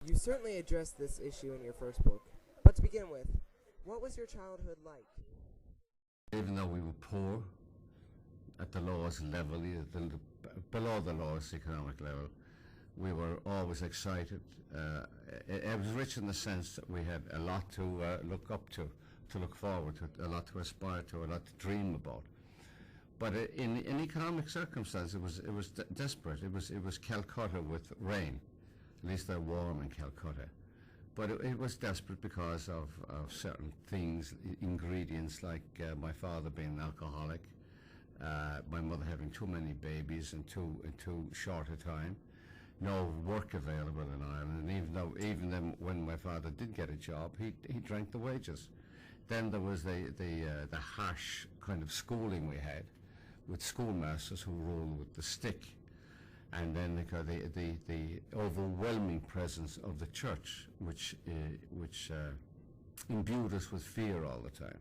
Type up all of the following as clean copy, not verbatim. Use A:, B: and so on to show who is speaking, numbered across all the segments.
A: You certainly addressed this issue in your first book. But to begin with, what was your childhood like?
B: Even though we were poor, at the lowest level, below the lowest economic level, we were always excited. It was rich in the sense that we had a lot to look up to look forward to, a lot to aspire to, a lot to dream about. But in economic circumstances, it was desperate. It was Calcutta with rain. At least they're warm in Calcutta. But it was desperate because of certain things, ingredients, like my father being an alcoholic, my mother having too many babies in too short a time, no work available in Ireland, and even then when my father did get a job, he drank the wages. Then there was the harsh kind of schooling we had, with schoolmasters who ruled with the stick, and then the overwhelming presence of the church, which imbued us with fear all the time.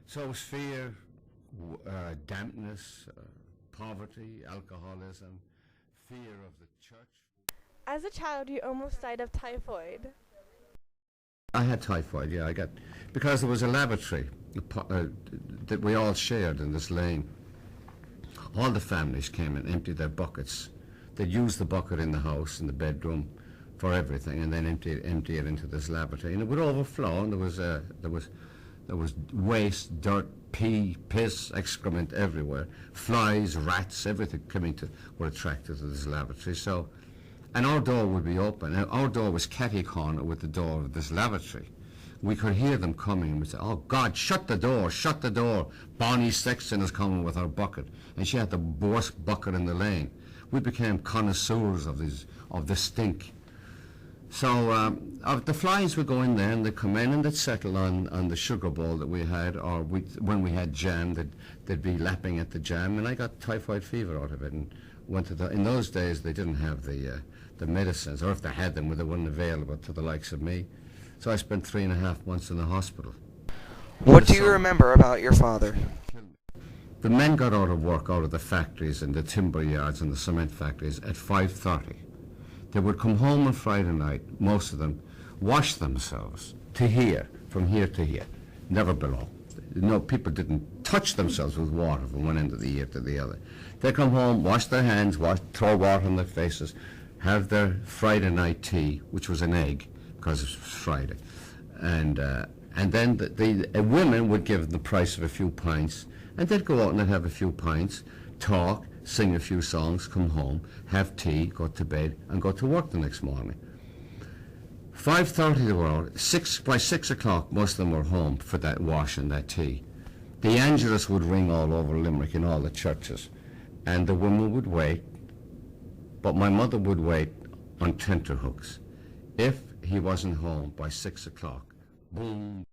B: So it was fear, dampness, poverty, alcoholism, fear of the church.
C: As a child, you almost died of typhoid.
B: I had typhoid, yeah, because there was a lavatory that we all shared in this lane. All the families came and emptied their buckets. They'd use the bucket in the house, in the bedroom, for everything, and then empty it into this lavatory, and it would overflow. And there was waste, dirt, pee, piss, excrement everywhere. Flies, rats, everything were attracted to this lavatory. So, and our door would be open. And our door was catty-corner with the door of this lavatory. We could hear them coming, and we'd say, "Oh God, shut the door, shut the door. Bonnie Sexton is coming with her bucket." And she had the worst bucket in the lane. We became connoisseurs of this stink. So the flies would go in there, and they'd come in and they'd settle on the sugar bowl that we had, or when we had jam, they'd be lapping at the jam, and I got typhoid fever out of it, and went to in those days they didn't have the medicines, or if they had them, they weren't available to the likes of me. So I spent 3.5 months in the hospital.
A: What do you remember about your father?
B: The men got out of work, out of the factories and the timber yards and the cement factories at 5:30. They would come home on Friday night, most of them, wash themselves from here to here, never below. No, people didn't touch themselves with water from one end of the ear to the other. They come home, wash their hands, throw water on their faces, have their Friday night tea, which was an egg, because it was Friday. And then the women would give them the price of a few pints, and they'd go out and they'd have a few pints, talk, sing a few songs, come home, have tea, go to bed, and go to work the next morning. 5:30 they were out. By 6 o'clock, most of them were home for that wash and that tea. The Angelus would ring all over Limerick in all the churches, and the women would wait, but my mother would wait on tenterhooks. If he wasn't home by 6 o'clock, boom.